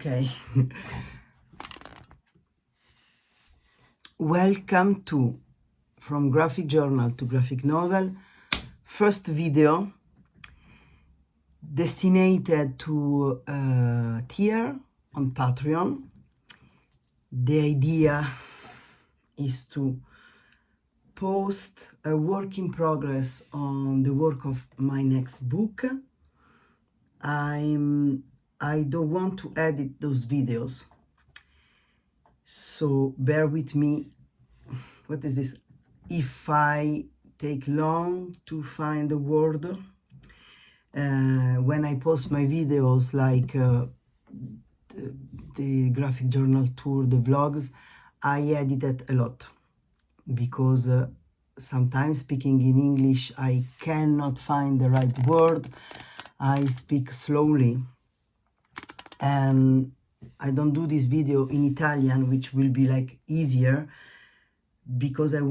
Okay. Welcome to From Graphic Journal to Graphic Novel, first video destined to tier on Patreon. The idea is to post a work in progress on the work of my next book. I don't want to edit those videos, so bear with me. What is this? If I take long to find a word, when I post my videos like the graphic journal tour, the vlogs, I edit it a lot because sometimes speaking in English I cannot find the right word. I speak slowly, and I don't do this video in Italian, which will be like easier, because I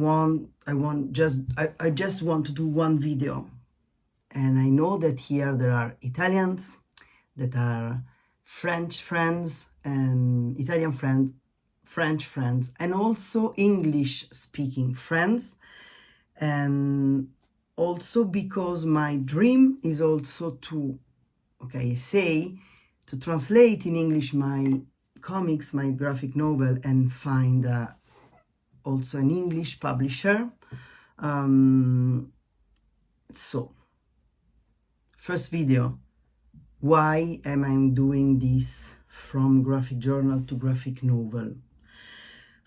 just want to do one video. And I know that here there are Italians that are French friends and Italian friends, French friends, and also English speaking friends. And also because my dream is also to translate in English my comics, my graphic novel, and find also an English publisher. So, first video, why am I doing this from graphic journal to graphic novel?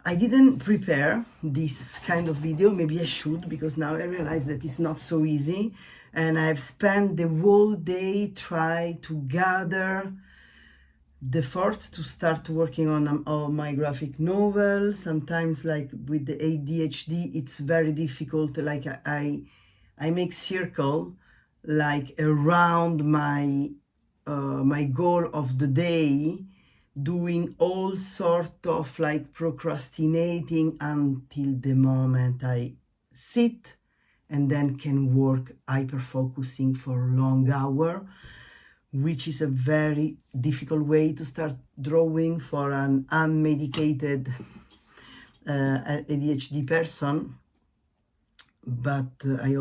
I didn't prepare this kind of video. Maybe I should, because now I realize that it's not so easy, and I've spent the whole day trying to gather the force to start working on my graphic novel. Sometimes, like with the ADHD, it's very difficult. Like I make circle like around my my goal of the day, doing all sort of like procrastinating until the moment I sit and then can work hyper focusing for a long hour, which is a very difficult way to start drawing for an unmedicated ADHD person. But I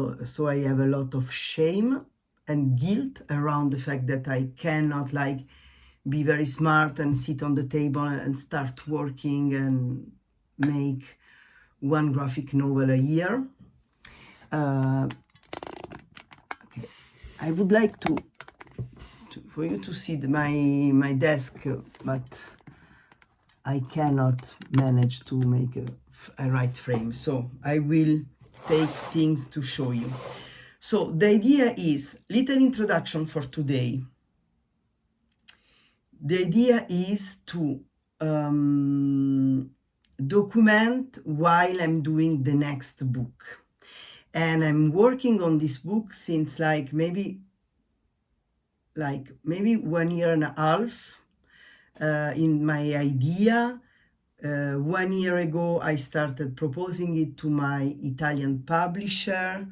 have a lot of shame and guilt around the fact that I cannot like be very smart and sit on the table and start working and make one graphic novel a year. Okay, I would like for you to see my desk, but I cannot manage to make a right frame, so I will take things to show you. So the idea is little introduction for today. The idea is to document while I'm doing the next book, and I'm working on this book since like maybe 1 year and a half. In my idea, 1 year ago I started proposing it to my Italian publisher,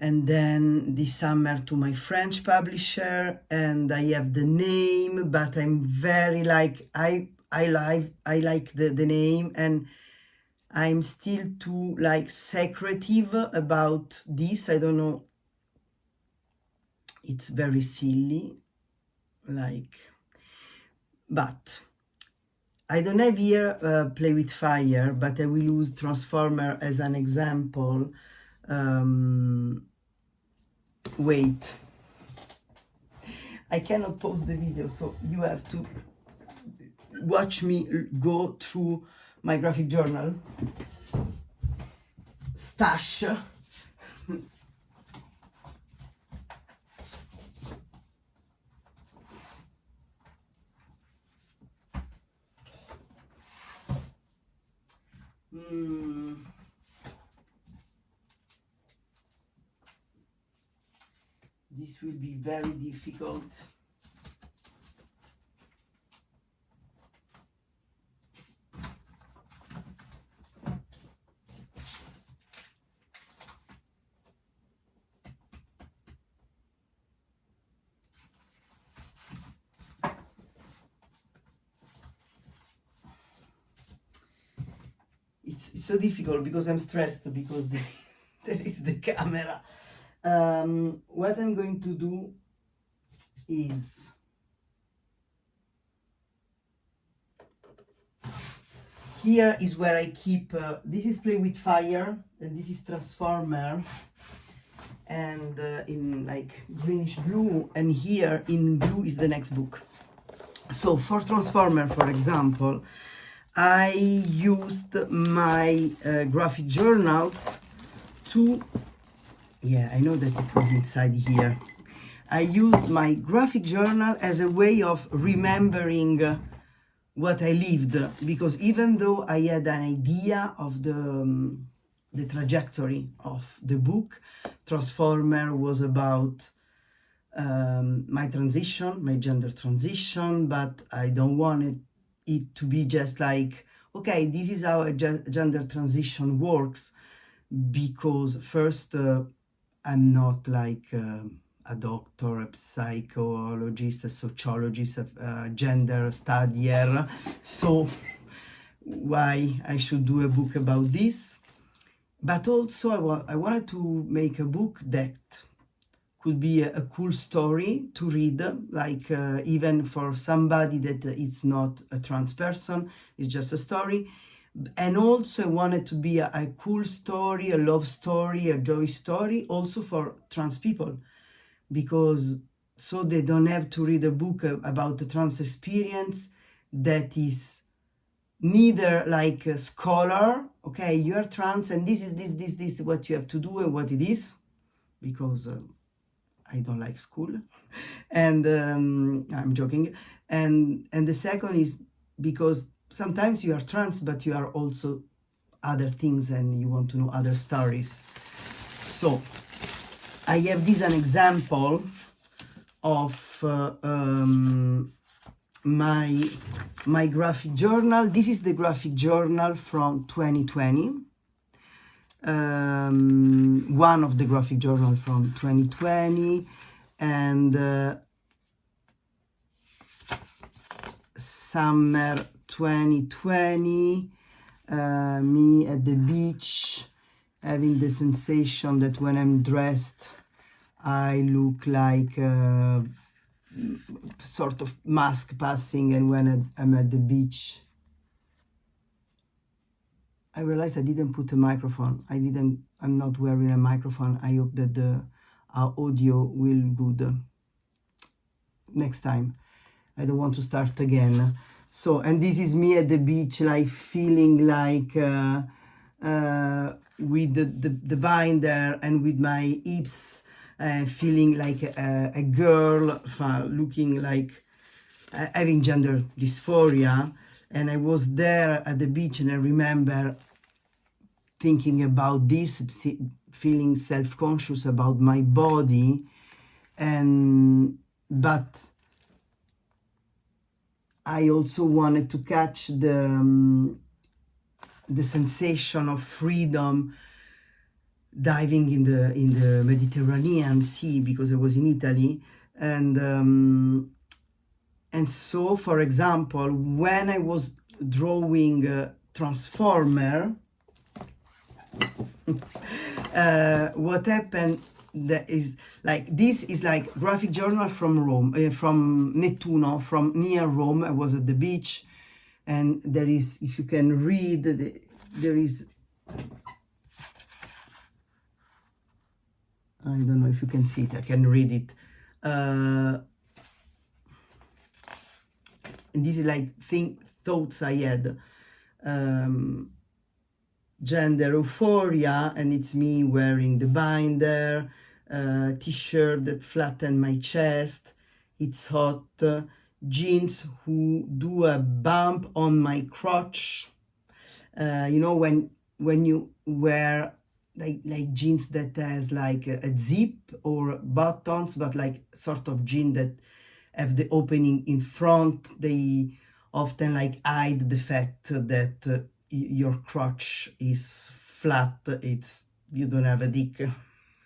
and then this summer to my French publisher, and I have the name, but I'm very like I like the name, and I'm still too like secretive about this. I don't know, it's very silly, like, but I don't have here Play with Fire, but I will use Transformer as an example. Wait, I cannot pause the video, so you have to watch me go through my graphic journal stash. This will be very difficult. it's so difficult because I'm stressed because there is the camera. What I'm going to do is here is where I keep this is Play with Fire and this is Transformer, and in like greenish blue, and here in blue is the next book. So for Transformer, for example, I used my graphic journals to, yeah, I know that it was inside here. I used my graphic journal as a way of remembering what I lived, because even though I had an idea of the trajectory of the book, Transformer was about my transition, my gender transition, but I don't want it to be just like, okay, this is how a gender transition works, because first, I'm not like a doctor, a psychologist, a sociologist, a gender studier, so why I should do a book about this? But also I wanted to make a book that could be a cool story to read, like even for somebody that it's not a trans person, it's just a story. And also I wanted to be a cool story, a love story, a joy story, also for trans people, because so they don't have to read a book about the trans experience that is neither like a scholar, okay, you are trans and this is this what you have to do and what it is, because I don't like school, and I'm joking. And the second is because sometimes you are trans, but you are also other things, and you want to know other stories. So I have this an example of my graphic journal. This is the graphic journal from 2020. One of the graphic journal from 2020, and summer 2020, me at the beach, having the sensation that when I'm dressed I look like sort of mask passing, and when I'm at the beach I realized I didn't put a microphone. I'm not wearing a microphone. I hope that the audio will good next time. I don't want to start again. So, and this is me at the beach, like feeling like with the binder and with my hips, feeling like a girl, looking like having gender dysphoria. And I was there at the beach, and I remember thinking about this, feeling self-conscious about my body, and but I also wanted to catch the sensation of freedom diving in the Mediterranean Sea, because I was in Italy, and so, for example, when I was drawing Transformer, what happened that is like, this is like graphic journal from Rome, from Nettuno, from near Rome. I was at the beach, and there is, if you can read, there is, I don't know if you can see it, I can read it, and this is like thoughts I had, gender euphoria, and it's me wearing the binder, t-shirt that flatten my chest, it's hot, jeans who do a bump on my crotch, you know, when you wear like jeans that has like a zip or buttons, but like sort of jeans that have the opening in front, they often like hide the fact that your crotch is flat, it's, you don't have a dick.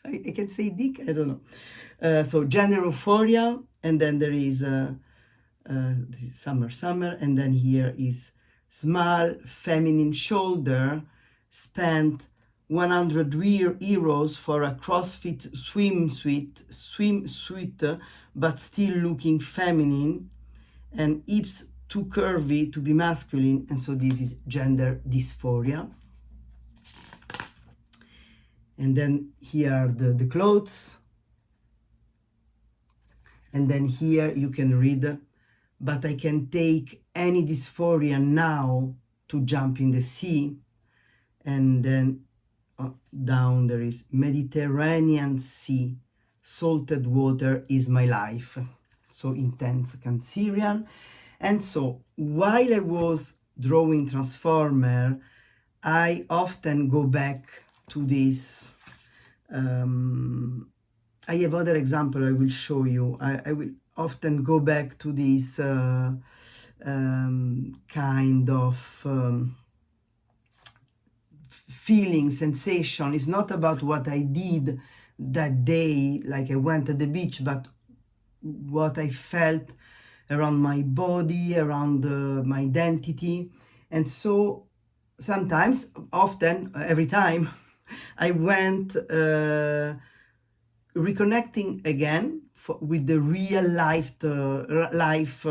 I can say dick, I don't know. So gender euphoria, and then there is this is summer, and then here is small feminine shoulder, spent 100 euros for a CrossFit swimsuit, but still looking feminine, and hips too curvy to be masculine, and so this is gender dysphoria. And then here are the clothes, and then here you can read, but I can take any dysphoria now to jump in the sea. And then down there is Mediterranean Sea, salted water is my life. So intense Cancerian. And so while I was drawing Transformer, I often go back to this. I have other example I will show you. I will often go back to this kind of feeling, sensation. It's not about what I did that day, like I went to the beach, but what I felt around my body, around my identity. And so sometimes, often, every time, I went reconnecting again with the real life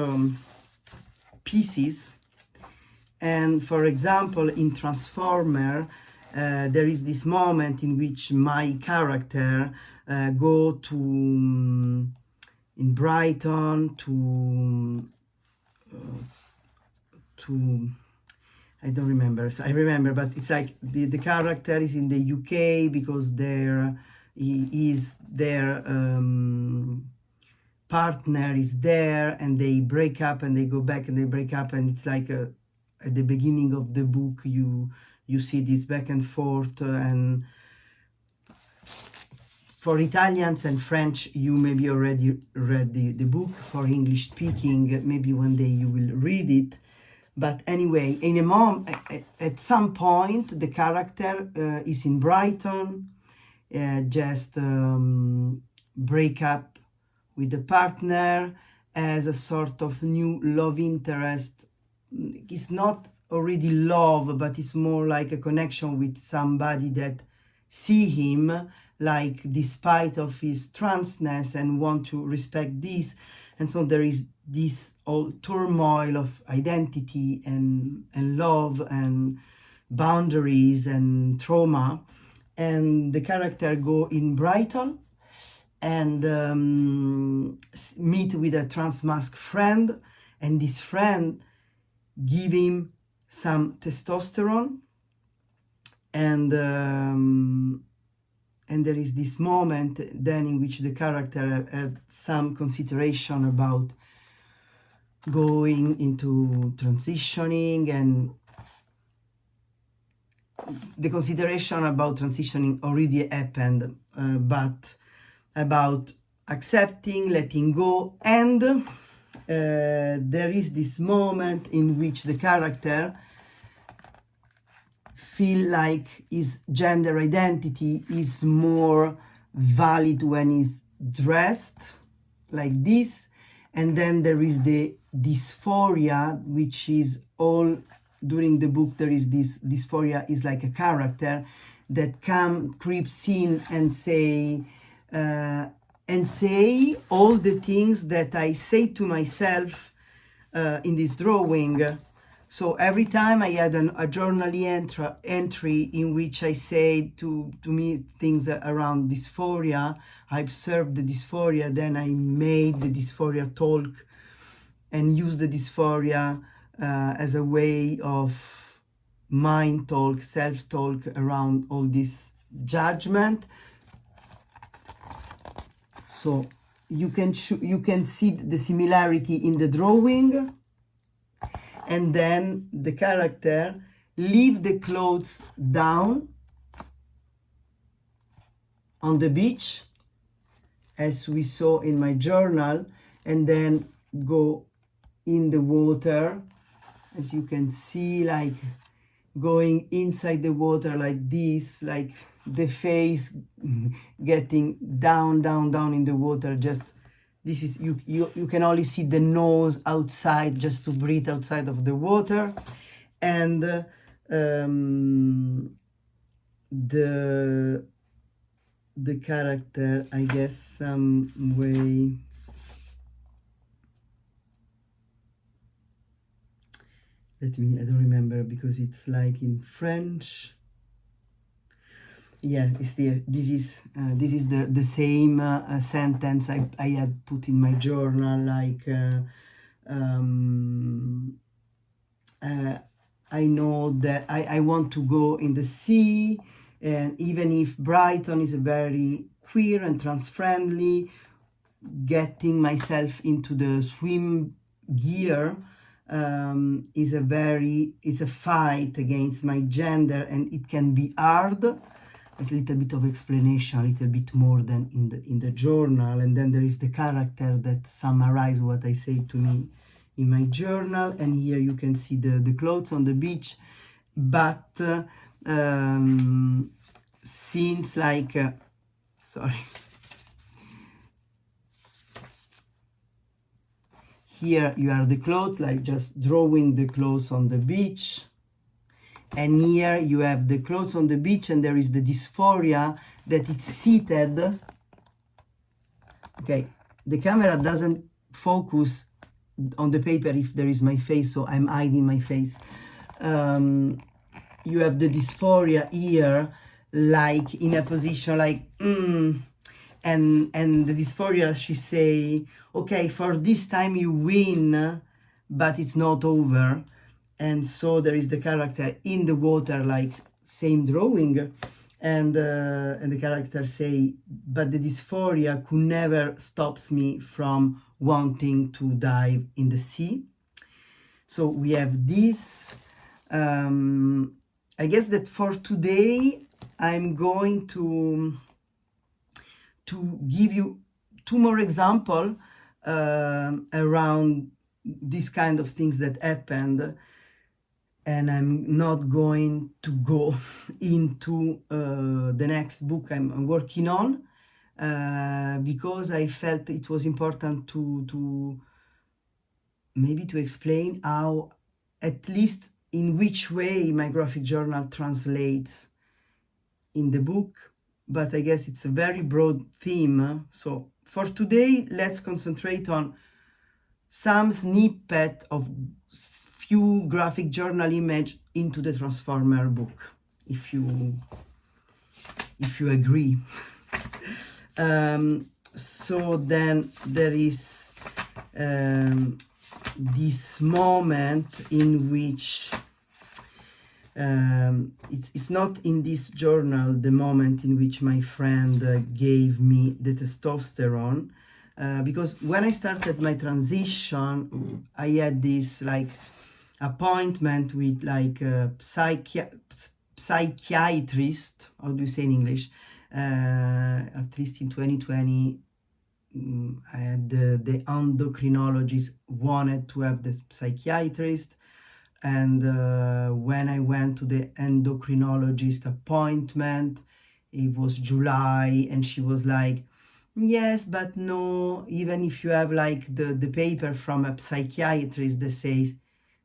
pieces. And for example, in Transformer, there is this moment in which my character go to in Brighton to I don't remember. So I remember, but it's like the character is in the UK because their partner is there, and they break up and they go back and they break up, and it's like at the beginning of the book you see this back and forth. And for Italians and French, you maybe already read the book. For English speaking, maybe one day you will read it. But anyway, at some point, the character is in Brighton, just break up with the partner as a sort of new love interest. It's not already love, but it's more like a connection with somebody that see him like despite of his transness and want to respect this. And so there is this whole turmoil of identity and love and boundaries and trauma. And the character go in Brighton and meet with a trans mask friend, and this friend give him some testosterone, and there is this moment then in which the character had some consideration about going into transitioning, and the consideration about transitioning already happened, but about accepting, letting go. And there is this moment in which the character feel like his gender identity is more valid when he's dressed like this. And then there is the dysphoria, which is all during the book. There is this dysphoria is like a character that creeps in and say all the things that I say to myself in this drawing. So every time I had a journal entry in which I say to me things around dysphoria, I observed the dysphoria, then I made the dysphoria talk and use the dysphoria as a way of mind talk, self-talk around all this judgment. So you can see the similarity in the drawing. And then the character leave the clothes down on the beach, as we saw in my journal, and then go in the water, as you can see, like going inside the water like this, like the face getting down in the water. Just this is you can only see the nose outside, just to breathe outside of the water. And the character, I guess, some way. I don't remember because it's like in French. Yeah, this is the same sentence I had put in my journal, like um, I know that I want to go in the sea, and even if Brighton is very queer and trans-friendly, getting myself into the swim gear is it's a fight against my gender, and it can be hard. It's a little bit of explanation, a little bit more than in the journal, and then there is the character that summarize what I say to me in my journal. And here you can see the clothes on the beach, but since like sorry, here you are the clothes, like just drawing the clothes on the beach. And here you have the clothes on the beach, and there is the dysphoria that it's seated. Okay, the camera doesn't focus on the paper if there is my face, so I'm hiding my face. You have the dysphoria here, like in a position like and the dysphoria, she say, okay, for this time you win, but it's not over. And so there is the character in the water, like same drawing, and the character say, but the dysphoria could never stops me from wanting to dive in the sea. So we have this. I guess that for today I'm going to give you two more examples around these kind of things that happened, and I'm not going to go into the next book I'm working on because I felt it was important to maybe to explain how, at least in which way, my graphic journal translates in the book. But I guess it's a very broad theme. So for today, let's concentrate on some snippet of few graphic journal image into the Transformer book, if you agree. So then there is this moment in which it's not in this journal the moment in which my friend gave me the testosterone, because when I started my transition, I had this like appointment with like a psychiatrist, how do you say in English, at least in 2020. I had the endocrinologist wanted to have the psychiatrist, and when I went to the endocrinologist appointment, it was July, and she was like, yes, but no, even if you have like the paper from a psychiatrist that says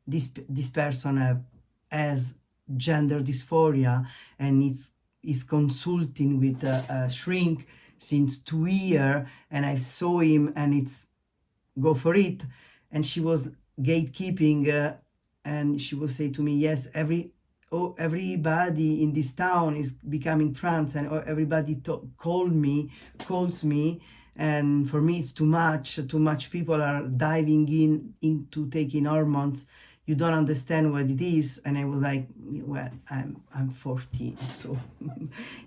this person has gender dysphoria and is consulting with a shrink since 2 years, and I saw him and it's go for it. And she was gatekeeping, and she would say to me, yes, everybody in this town is becoming trans, and everybody calls me, and for me it's too much people are diving into taking hormones. You don't understand what it is. And I was like, well, I'm 40, so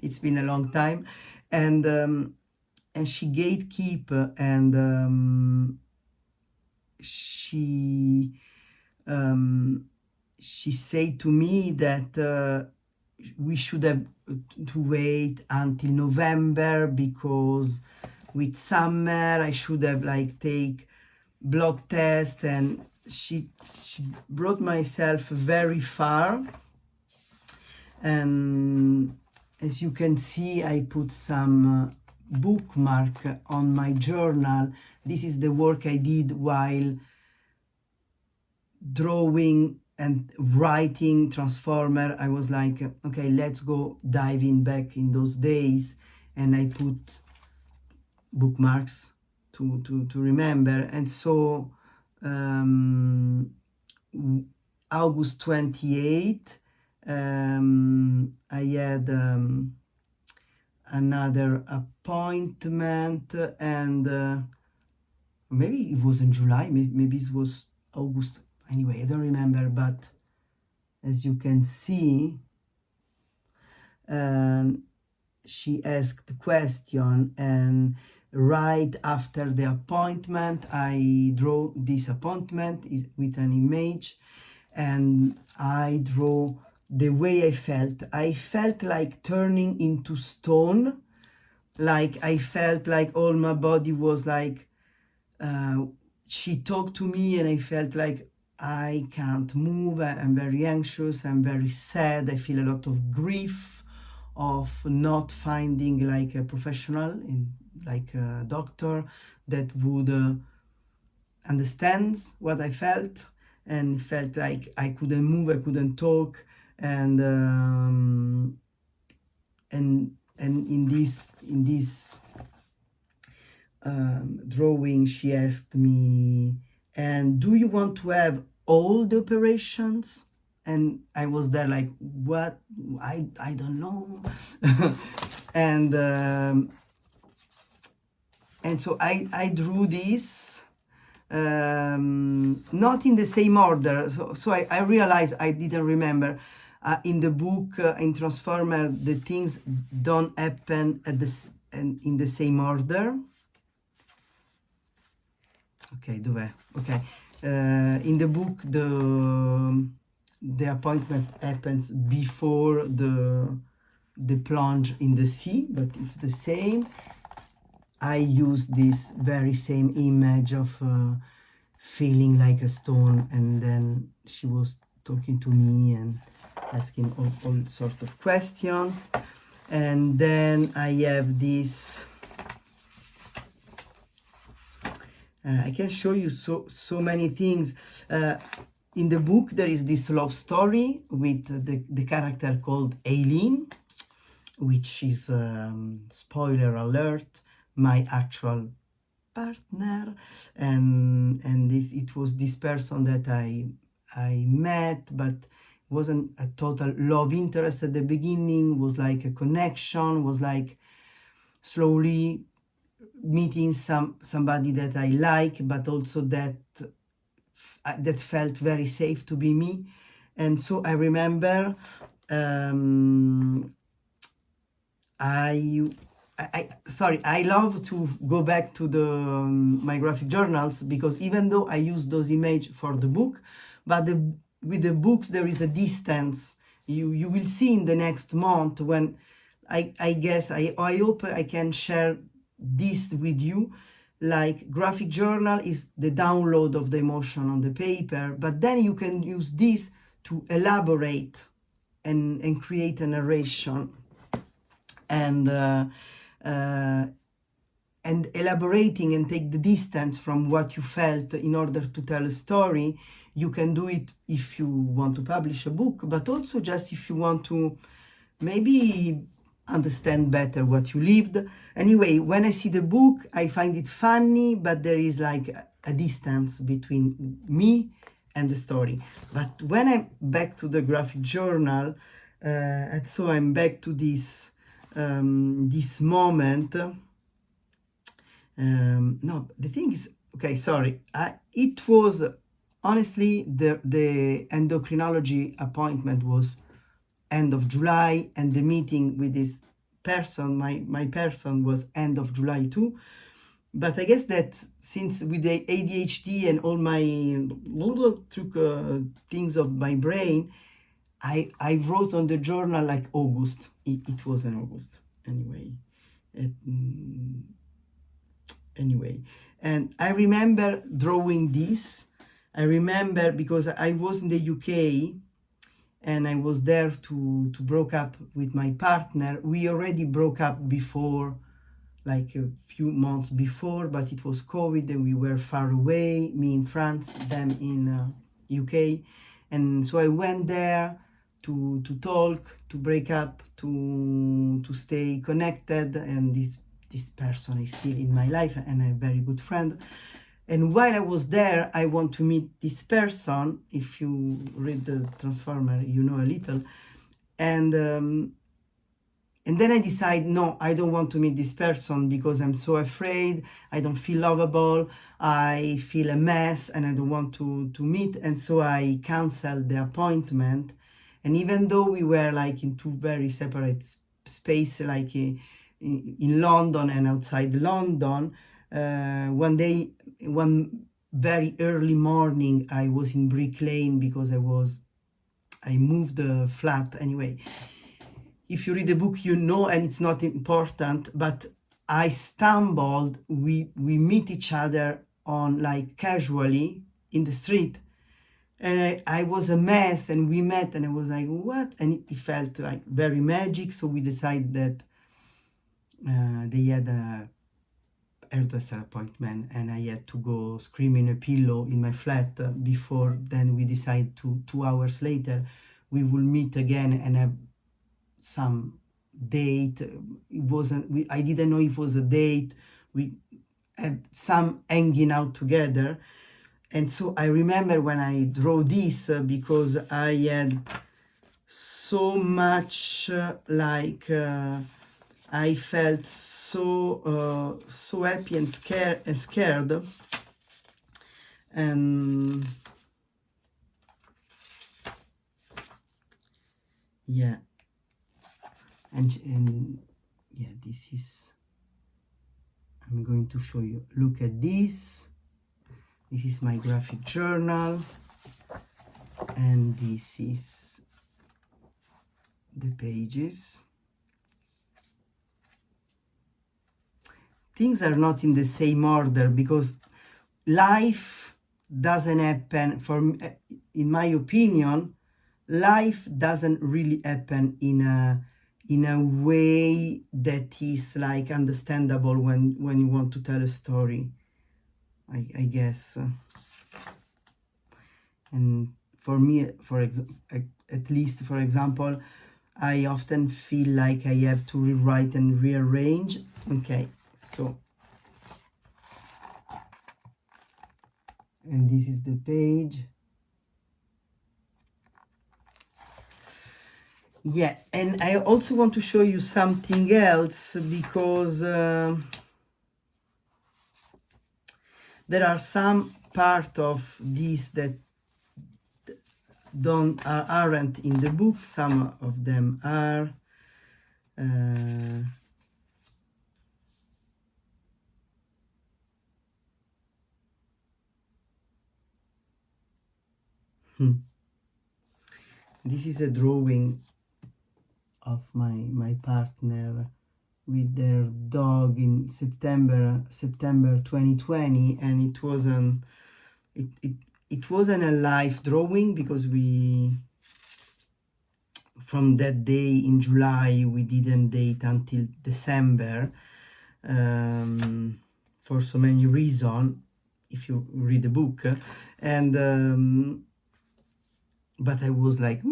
it's been a long time. And she gatekeep, and she said to me that we should have to wait until November, because with summer I should have like take blood test, and she brought myself very far. And as you can see, I put some bookmark on my journal. This is the work I did while drawing and writing Transformer, I was like, okay, let's go diving back in those days, and I put bookmarks to remember. And so August 28th, I had another appointment, and maybe it was in July, maybe it was August, anyway, I don't remember, but as you can see, she asked the question, and right after the appointment I draw this appointment with an image, and I draw the way I felt like turning into stone, like I felt like all my body was like, she talked to me and I felt like I can't move, I'm very anxious, I'm very sad, I feel a lot of grief of not finding like a professional, like a doctor that would understand what I felt, and felt like I couldn't move, I couldn't talk, and in this drawing she asked me, and do you want to have all the operations? And I was there like, what? I don't know. And so I drew this, not in the same order, so I realized I didn't remember. In the book, in Transformer, the things don't happen in the same order. Ok, dov'è? Ok. In the book, the appointment happens before the plunge in the sea, but it's the same. I use this very same image of feeling like a stone, and then she was talking to me and asking all sorts of questions. And then I have this. I can show you so many things. In the book, there is this love story with the character called Aileen, which is, spoiler alert, my actual partner, and it was this person that I met, but wasn't a total love interest at the beginning. Was like a connection, was like slowly meeting somebody that I like, but also that felt very safe to be me. And so I remember I love to go back to my graphic journals, because even though I use those images for the book, but with the books there is a distance. You will see in the next month, when I guess I hope I can share this with you. Like, graphic journal is the download of the emotion on the paper, but then you can use this to elaborate and create a narration. And elaborating and take the distance from what you felt in order to tell a story. You can do it if you want to publish a book, but also just if you want to maybe understand better what you lived. Anyway, when I see the book, I find it funny, but there is like a distance between me and the story. But when I'm back to the graphic journal, and so I'm back to this moment. No, the thing is, okay, sorry. It was, honestly, the endocrinology appointment was end of July, and the meeting with this person, my person, was end of July too. But I guess that since with the ADHD and all my things of my brain, I wrote on the journal like August. It was in August anyway. Anyway, and I remember drawing this. I remember because I was in the UK, and I was there to broke up with my partner. We already broke up before, like a few months before, but it was COVID and we were far away, me in France, them in UK. And so I went there to talk, to break up, to stay connected, and this person is still in my life and a very good friend. And while I was there, I want to meet this person. If you read the Transformer, you know a little. And then I decide, no, I don't want to meet this person because I'm so afraid. I don't feel lovable. I feel a mess and I don't want to meet. And so I canceled the appointment. And even though we were like in two very separate space, like in London and outside London, one day, one very early morning, I was in Brick Lane because I moved the flat anyway. If you read the book, you know, and it's not important, but I stumbled, we meet each other on like casually in the street, and I was a mess, and we met, and I was like, what? And it felt like very magic. So we decided that they had a hairdresser appointment, and I had to go screaming a pillow in my flat before. Then we decided 2 hours later we will meet again and have some date. It wasn't, I didn't know it was a date. We had some hanging out together. And so I remember when I drew this because I had so much I felt so happy and scared. And yeah, and yeah, this is, I'm going to show you. Look at this. This is my graphic journal, and this is the pages. Things are not in the same order because life doesn't happen, for me, in my opinion, life doesn't really happen in a way that is like understandable when you want to tell a story, I guess. And for me, at least, for example, I often feel like I have to rewrite and rearrange. Okay, so, and this is the page. Yeah, and I also want to show you something else because there are some part of this that aren't in the book. Some of them are. This is a drawing of my partner with their dog in September 2020, and it wasn't a live drawing because from that day in July we didn't date until December, for so many reasons if you read the book. And but I was like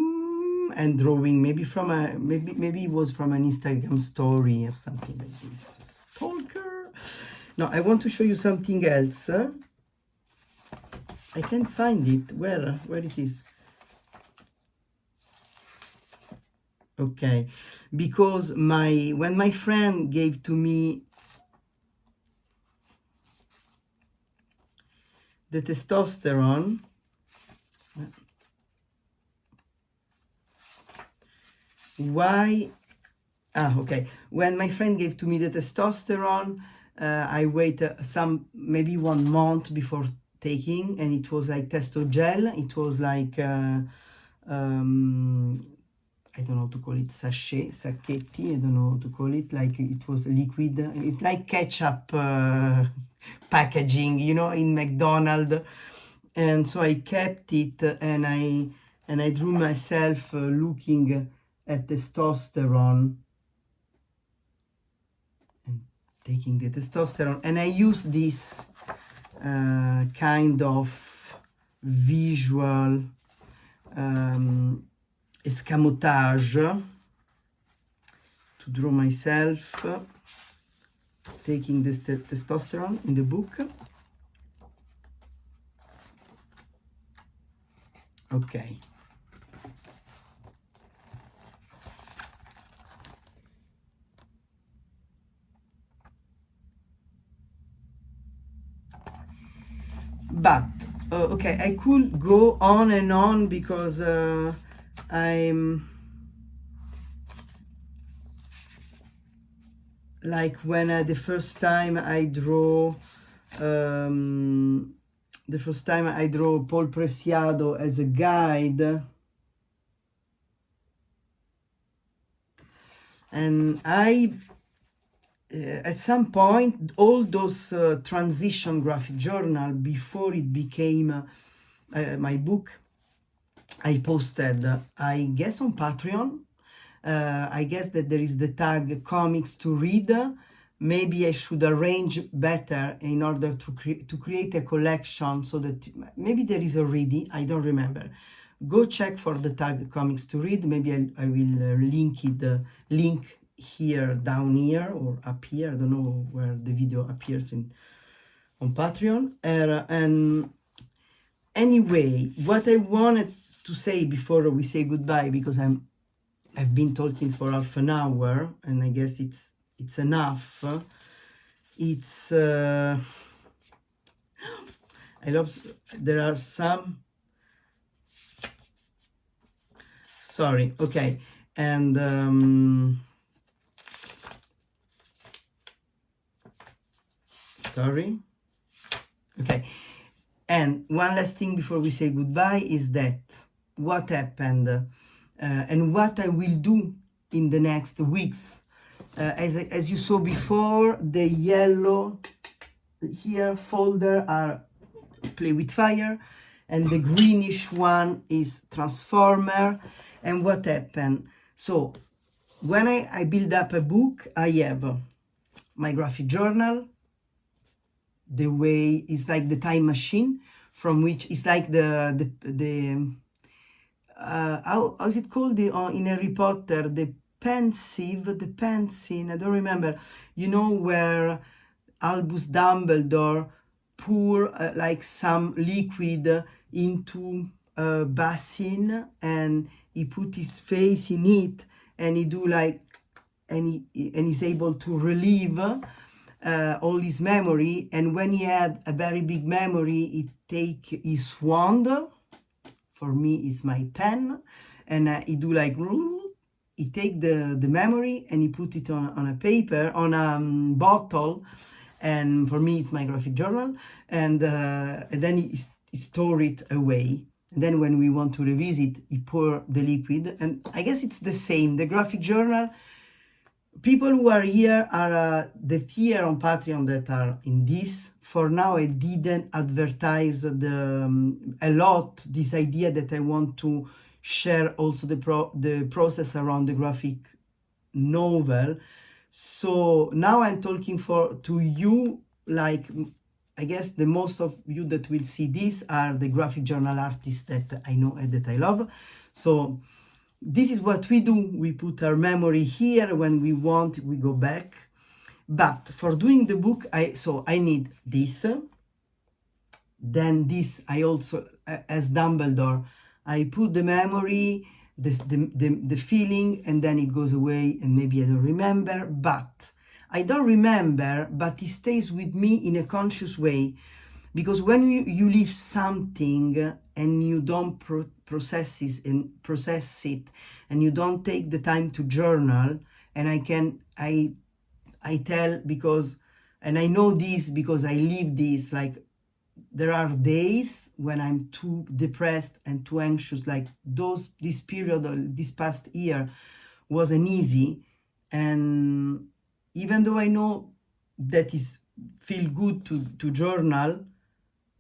and drawing, maybe from a maybe it was from an Instagram story or something like this. Stalker. Now I want to show you something else. I can't find it. Where it is? Okay, because when my friend gave to me the testosterone, when my friend gave to me the testosterone, I waited maybe 1 month before taking, and it was like testo gel. It was like I don't know how to call it, sacchetti, I don't know how to call it, like it was liquid. It's like ketchup packaging, in McDonald's. And so I kept it, and I drew myself looking at testosterone and taking the testosterone, and I used this kind of visual escamotage to draw myself taking this testosterone in the book. Okay. But okay, I could go on and on because I'm like when the first time I draw Paul Preciado as a guide, and I at some point all those transition graphic journal before it became my book, I posted, I guess on Patreon. I guess that there is the tag comics to read. Maybe I should arrange better in order to create a collection, so that maybe there is already, I don't remember. Go check for the tag comics to read. Maybe I will link here, down here, or up here. I don't know where the video appears on Patreon. And anyway, what I wanted to say before we say goodbye, because I've been talking for half an hour, and I guess it's enough. It's I love, there are some, sorry, okay, and sorry, okay, and one last thing before we say goodbye is that what happened and what I will do in the next weeks. As you saw before, the yellow here folder are Play with Fire, and the greenish one is Transformer. And what happened? So when I build up a book, I have my graphic journal, the way it's like the time machine, from which it's like the how's it called in Harry Potter, the pensive, the pensive, I don't remember, you know, where Albus Dumbledore pour like some liquid into a basin, and he put his face in it, and he do like, and he's able to relieve all his memory. And when he had a very big memory, he take his wand, for me is my pen, and he do like, he take the memory and he put it on a paper, on a bottle, and for me it's my graphic journal, and then he store it away, and then when we want to revisit, he pour the liquid. And I guess it's the same, the graphic journal. People who are here are the tier on Patreon that are in this. For now, I didn't advertise a lot this idea that I want to share also the process around the graphic novel. So now I'm talking to you, like, I guess the most of you that will see this are the graphic journal artists that I know and that I love. So this is what we do. We put our memory here. When we want, we go back. But for doing the book, I need this. Then this, I also, as Dumbledore, I put the memory, the feeling, and then it goes away, and maybe I don't remember. But I don't remember, but it stays with me in a conscious way. Because when you leave something and you don't process it, and you don't take the time to journal, and I tell, because, and I know this because I live this, like there are days when I'm too depressed and too anxious, like this period, this past year wasn't easy. And even though I know that is feel good to journal,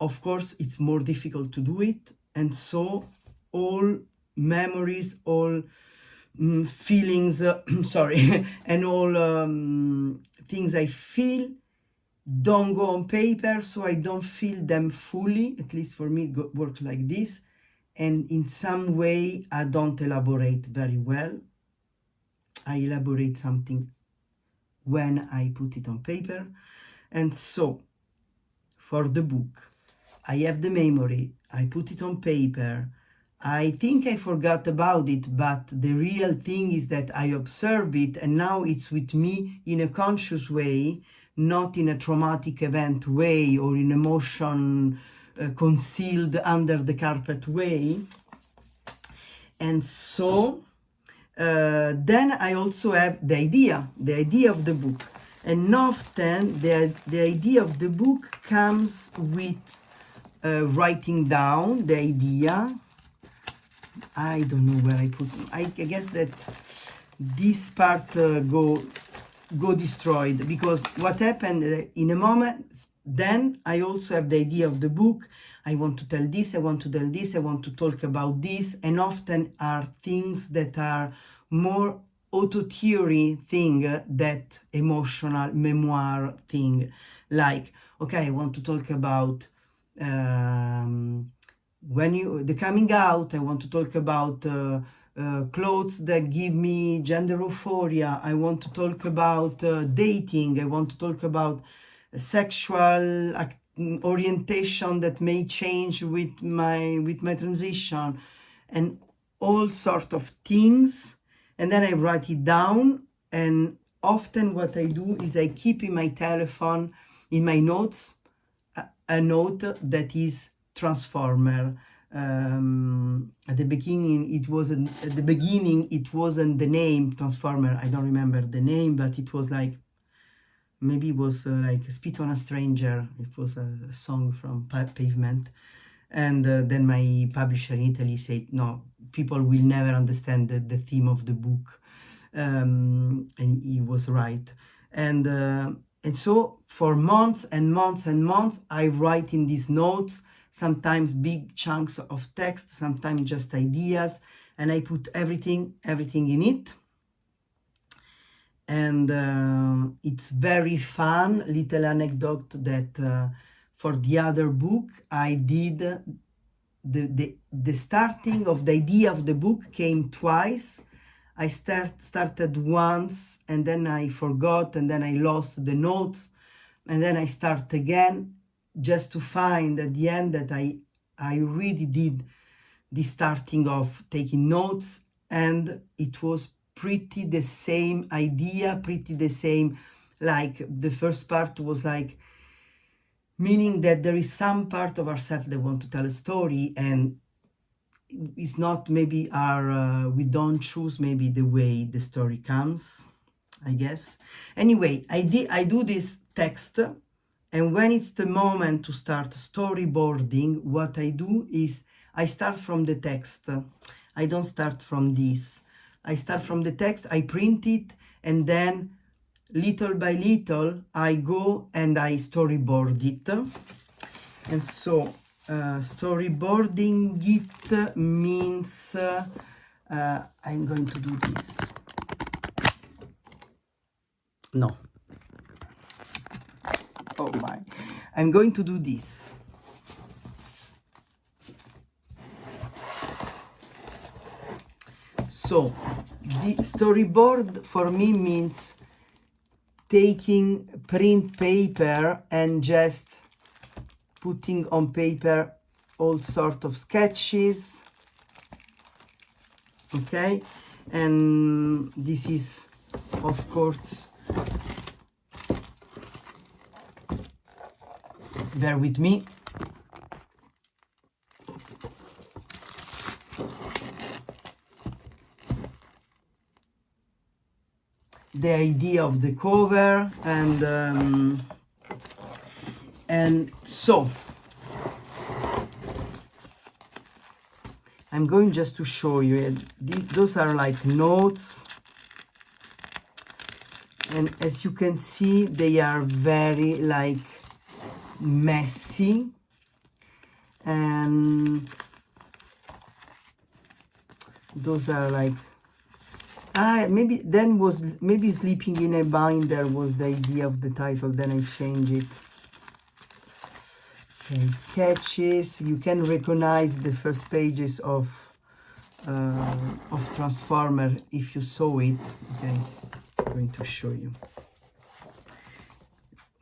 of course it's more difficult to do it. And so all memories, all feelings, sorry, and all things I feel don't go on paper, so I don't feel them fully. At least for me, it works like this. and in some way I don't elaborate very well. I elaborate something when I put it on paper. And so for the book, I have the memory, I put it on paper, I think I forgot about it, but the real thing is that I observe it and now it's with me in a conscious way, not in a traumatic event way or in emotion concealed under the carpet way. And so then I also have the idea of the book. And often the idea of the book comes with writing down the idea. I don't know where I put it. I guess that this part go destroyed, because what happened in a moment, then I also have the idea of the book. I want to tell this, I want to tell this, I want to talk about this, and often are things that are more auto-theory thing that emotional memoir thing. Like, okay, I want to talk about the coming out, I want to talk about clothes that give me gender euphoria, I want to talk about dating, I want to talk about sexual orientation that may change with my transition, and all sort of things. And then I write it down, and often what I do is I keep in my telephone, in my notes, a note that is transformer. At the beginning it wasn't the name transformer, I don't remember the name, but it was like, maybe it was like Spit on a Stranger, it was a song from Pavement. And then my publisher in Italy said, no, people will never understand the theme of the book. And he was right. And so for months and months and months, I write in these notes, sometimes big chunks of text, sometimes just ideas, and I put everything in it. And it's very fun. Little anecdote that for the other book I did, the starting of the idea of the book came twice. I started once, and then I forgot, and then I lost the notes, and then I start again, just to find at the end that I really did the starting of taking notes, and it was pretty the same idea, pretty the same. Like the first part was like, meaning that there is some part of ourselves that want to tell a story, and it's not maybe we don't choose maybe the way the story comes, I guess. Anyway, I do this text, and when it's the moment to start storyboarding, what I do is I start from the text. I don't start from this. I start from the text, I print it, and then little by little I go and I storyboard it. And so storyboarding it means I'm going to do this. No. Oh my. I'm going to do this. So the storyboard for me means taking print paper and just putting on paper all sort of sketches, okay? And this is, of course, bear with me. The idea of the cover, and so I'm going just to show you. Those are like notes, and as you can see, they are very like messy, and those are like maybe sleeping in a binder was the idea of the title, then I changed it. Okay, sketches. You can recognize the first pages of Transformer if you saw it. Okay, I'm going to show you.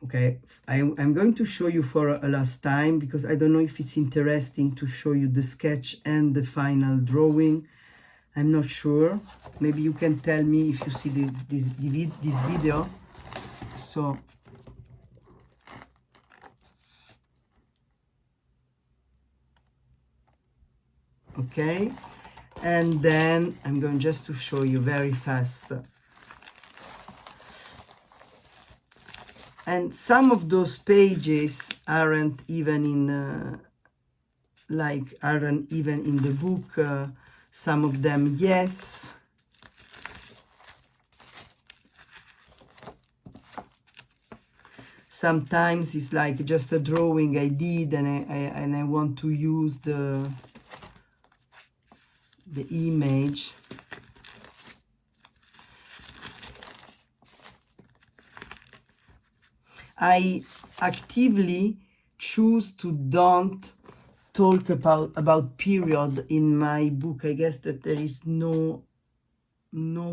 Okay, I'm going to show you for a last time, because I don't know if it's interesting to show you the sketch and the final drawing. I'm not sure. Maybe you can tell me if you see this video. So okay, and then I'm going just to show you very fast. And some of those pages aren't even in aren't even in the book. Some of them, yes. Sometimes it's like just a drawing I did, and I want to use the image. I actively choose to don't talk about period in my book. I guess that there is no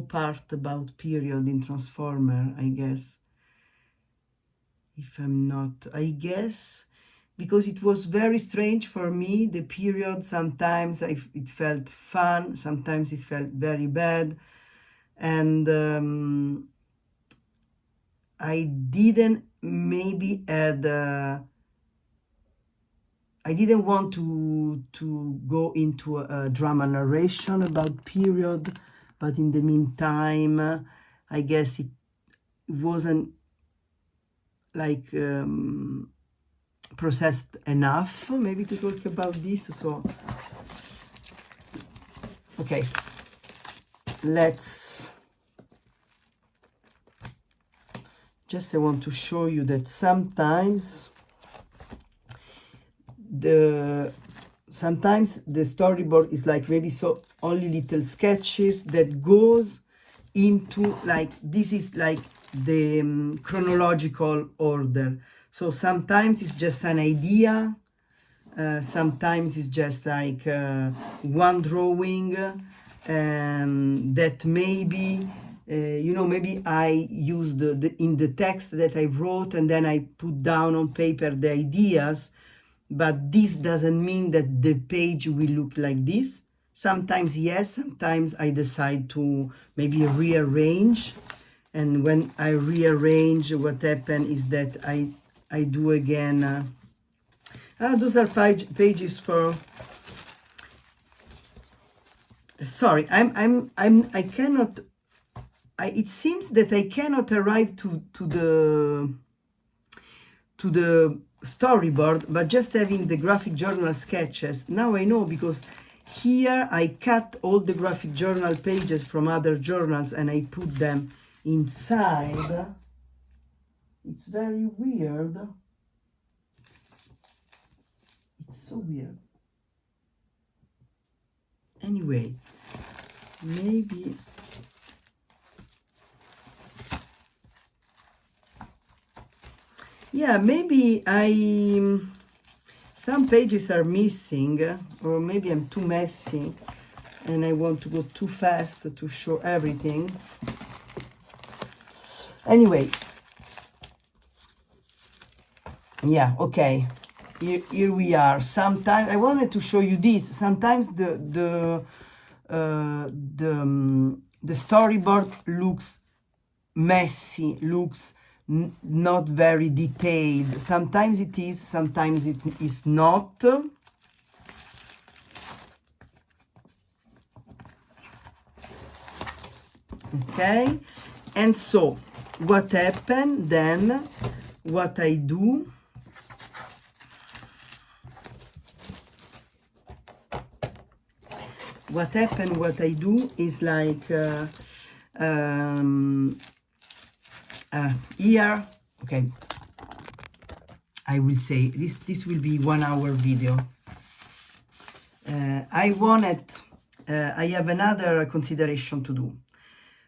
part about period in Transformer, I guess. If I'm not, I guess, because it was very strange for me, the period. Sometimes it felt fun, sometimes it felt very bad, and I didn't maybe add I didn't want to go into a drama narration about period, but in the meantime, I guess it wasn't like processed enough maybe to talk about this. So okay, let's just, I want to show you that sometimes the storyboard is like maybe so only little sketches that goes into, like, this is like the chronological order. So sometimes it's just an idea, sometimes it's just like one drawing that maybe maybe I used in the text that I wrote, and then I put down on paper the ideas, but this doesn't mean that the page will look like this. Sometimes yes, sometimes I decide to maybe rearrange, and when I rearrange, what happens is that I do again those are pages for, sorry, I cannot, it seems that I cannot arrive to the storyboard, but just having the graphic journal sketches. Now I know, because here I cut all the graphic journal pages from other journals and I put them inside. It's very weird. It's so weird. Anyway, maybe yeah, maybe some pages are missing, or maybe I'm too messy and I want to go too fast to show everything. Anyway, yeah, okay, here we are. Sometimes I wanted to show you this. Sometimes the storyboard looks messy, looks not very detailed. Sometimes it is, sometimes it is not. Okay, and so what happened then, what I do, what I do is like here, okay, I will say this will be 1 hour video. I have another consideration to do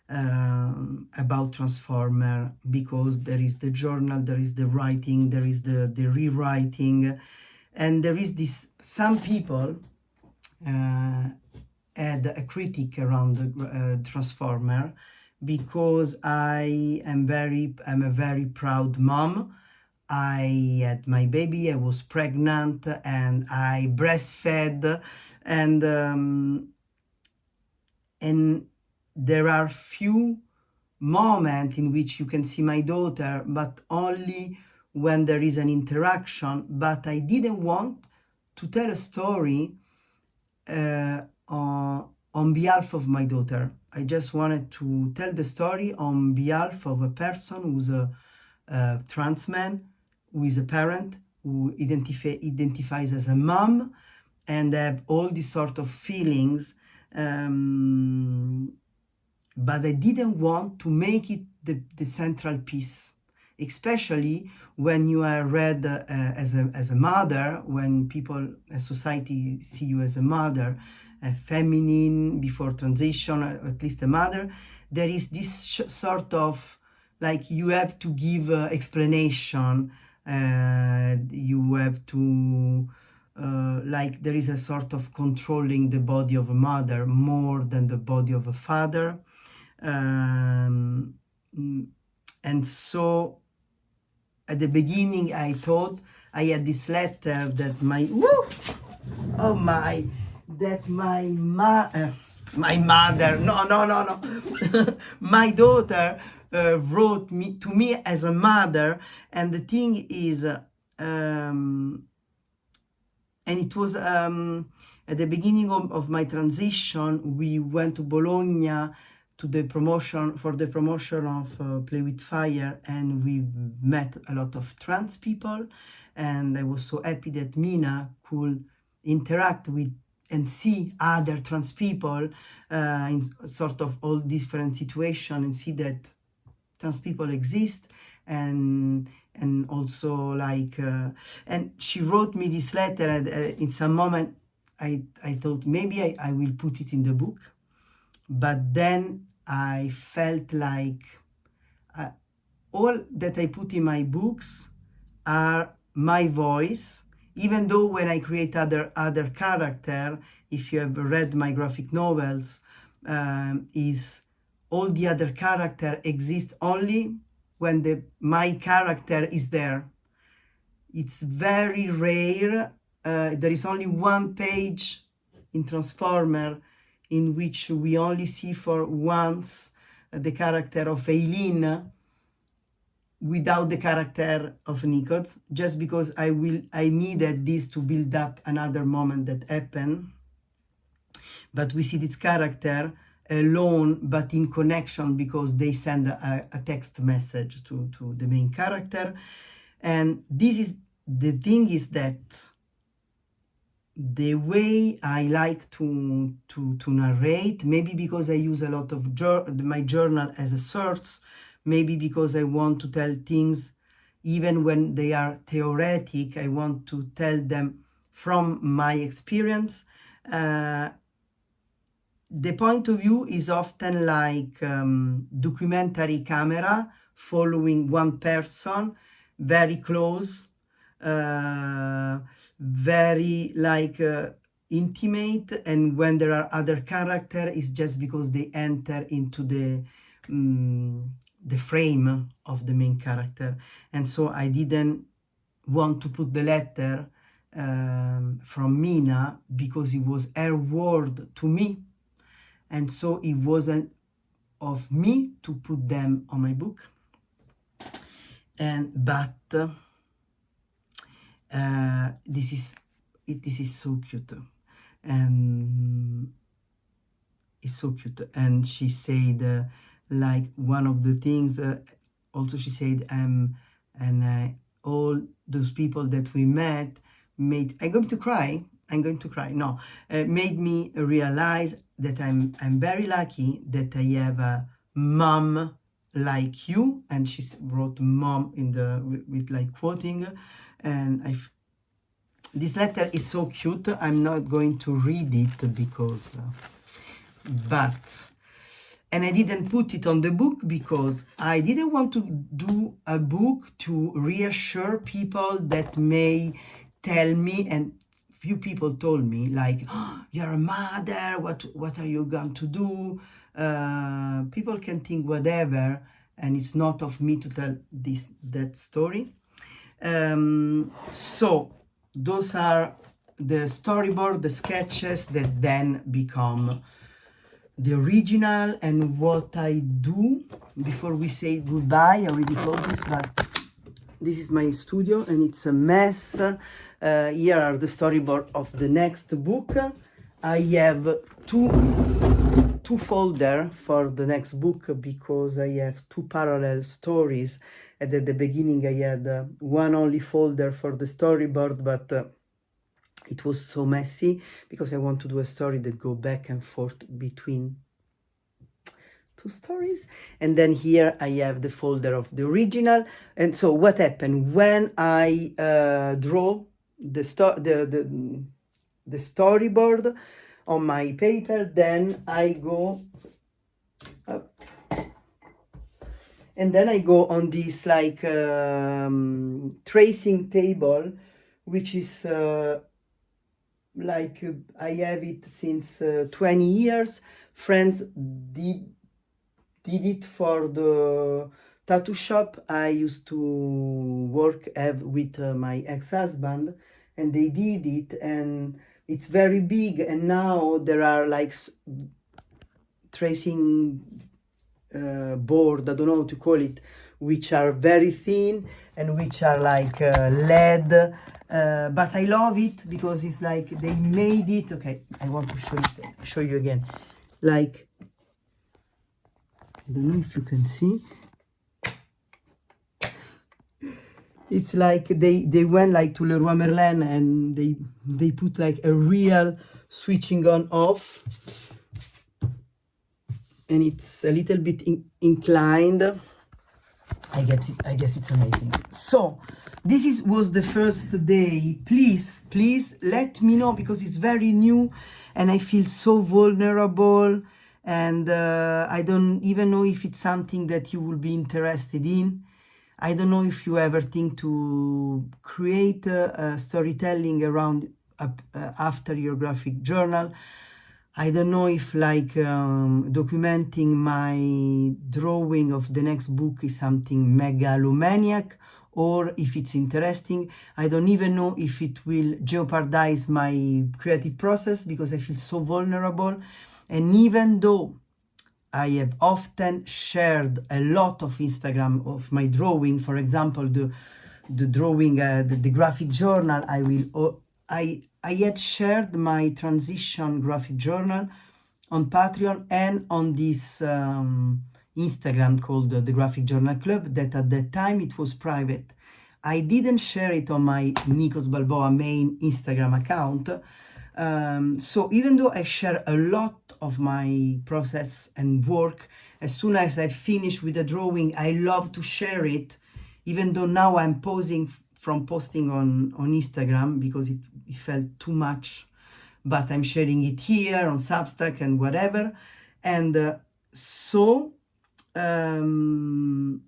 about Transformer, because there is the journal, there is the writing, there is the rewriting, And there is this, some people had a critic around the Transformer, because I'm a very proud mom. I had my baby, I was pregnant, and I breastfed, and there are few moments in which you can see my daughter, but only when there is an interaction. But I didn't want to tell a story on behalf of my daughter. I just wanted to tell the story on behalf of a person who's a trans man, who is a parent, who identifies as a mom, and have all these sort of feelings. But I didn't want to make it the central piece, especially when you are read as a mother, when people, as society, see you as a mother, a feminine before transition, at least a mother. There is this sort of, like, you have to give explanation, you have to like, there is a sort of controlling the body of a mother more than the body of a father. And so at the beginning I thought I had this letter that my mother, no, my daughter wrote to me as a mother. And the thing is, and it was at the beginning of my transition. We went to Bologna to the promotion of Play with Fire, and we met a lot of trans people, and I was so happy that Mina could interact with and see other trans people in sort of all different situations, and see that trans people exist. And also, like, and she wrote me this letter, and in some moment I thought maybe I will put it in the book. But then I felt like all that I put in my books are my voice, even though when I create other character, if you have read my graphic novels, is all the other character exist only when my character is there. It's very rare. There is only one page in Transformer in which we only see for once the character of Eileen without the character of Nichols, just because I needed this to build up another moment that happened. But we see this character alone, but in connection, because they send a text message to the main character. And this is the thing, is that the way I like to narrate, maybe because I use a lot of my journal as a source, maybe because I want to tell things even when they are theoretic, I want to tell them from my experience. The point of view is often like documentary camera following one person very close, very like intimate, and when there are other characters, it's just because they enter into the frame of the main character. And so I didn't want to put the letter from Mina, because it was her word to me, and so it wasn't of me to put them on my book. But this is so cute, and it's so cute. And she said, like, one of the things, also she said, all those people that we met made, I'm going to cry, no, made me realize that I'm very lucky that I have a mom like you. And she wrote mom with like quoting. And this letter is so cute. I'm not going to read it because and I didn't put it on the book because I didn't want to do a book to reassure people that may tell me, and few people told me like, oh, you're a mother, what are you going to do? People can think whatever, and it's not of me to tell that story. So those are the storyboard, the sketches that then become the original. And what I do before we say goodbye, I already told this, but this is my studio and it's a mess. Here are the storyboard of the next book. I have two folder for the next book because I have two parallel stories. And at the beginning I had one only folder for the storyboard, but it was so messy because I want to do a story that go back and forth between two stories. And then here I have the folder of the original. And so what happened when I draw the storyboard on my paper, then I go up and then I go on this like tracing table, which is like I have it since 20 years. Friends did it for the tattoo shop I used to work with my ex-husband, and they did it, and it's very big. And now there are like tracing board, I don't know how to call it, which are very thin and which are like lead, but I love it because it's like they made it. Okay, I want to show you again, like I don't know if you can see. It's like they went like to Leroy Merlin and they put like a real switching on off, and it's a little bit inclined. I guess it's amazing. So this was the first day. Please let me know because it's very new and I feel so vulnerable, and I don't even know if it's something that you will be interested in. I don't know if you ever think to create storytelling around after your graphic journal. I don't know if like documenting my drawing of the next book is something megalomaniac or if it's interesting. I don't even know if it will jeopardize my creative process because I feel so vulnerable. And even though I have often shared a lot of Instagram of my drawing, for example, the drawing, the graphic journal, I had shared my transition graphic journal on Patreon and on this Instagram called the Graphic Journal Club, that at that time it was private. I didn't share it on my Nikos Balboa main Instagram account. So even though I share a lot of my process and work, as soon as I finish with the drawing, I love to share it, even though now I'm pausing from posting on Instagram because it felt too much, but I'm sharing it here on Substack and whatever. And so the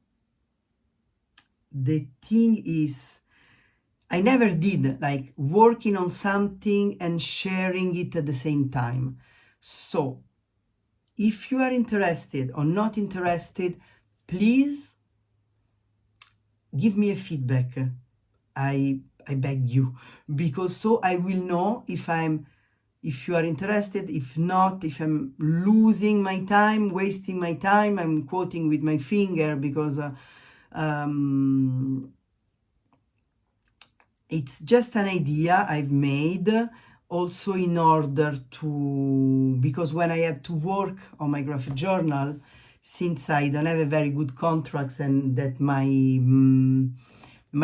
thing is, I never did like working on something and sharing it at the same time. So if you are interested or not interested, please give me a feedback. I beg you, because so I will know if you are interested. If not, if I'm losing my time, wasting my time, I'm quoting with my finger because it's just an idea I've made also in order to, because when I have to work on my graphic journal, since I don't have a very good contracts and that my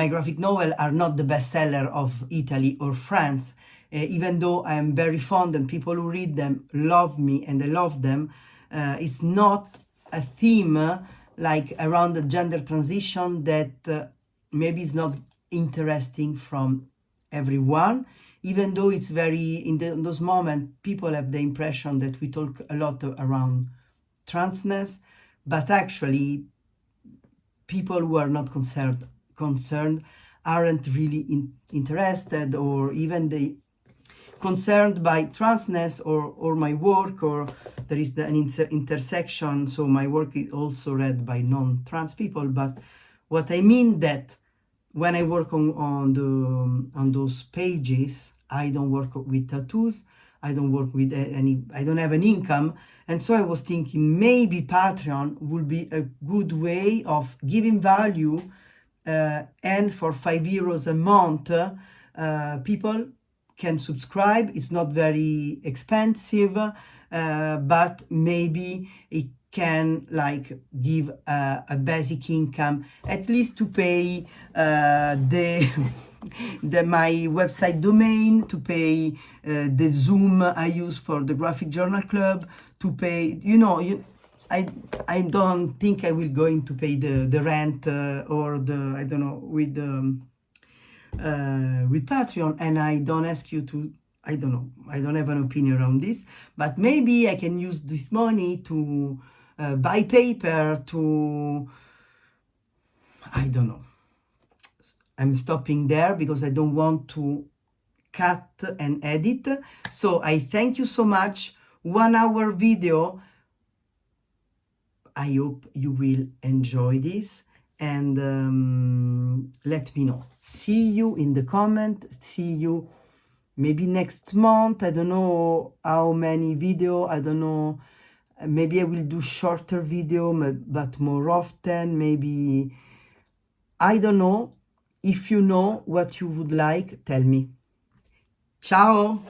graphic novel are not the bestseller of Italy or France, even though I am very fond and people who read them love me and I love them, it's not a theme like around the gender transition that maybe is not interesting from everyone, even though it's very, in those moments, people have the impression that we talk a lot around transness, but actually people who are not concerned aren't really interested, or even they concerned by transness or my work, or there is an intersection, so my work is also read by non-trans people. But what I mean that when I work on those pages, I don't work with tattoos, I don't work with any, I don't have an income. And so I was thinking maybe Patreon would be a good way of giving value, and for €5 a month, people can subscribe. It's not very expensive, but maybe it can like give a basic income, at least to pay the my website domain, to pay the Zoom I use for the graphic journal club, to pay, I don't think I will going to pay the rent, or the, I don't know, with Patreon. And I don't ask you to, I don't know, I don't have an opinion around this, but maybe I can use this money to buy paper, to, I don't know. I'm stopping there because I don't want to cut and edit. So I thank you so much. 1 hour video. I hope you will enjoy this, and let me know. See you in the comment. See you maybe next month. I don't know how many video. I don't know. Maybe I will do shorter video, but more often. Maybe, I don't know. If you know what you would like, tell me. Ciao!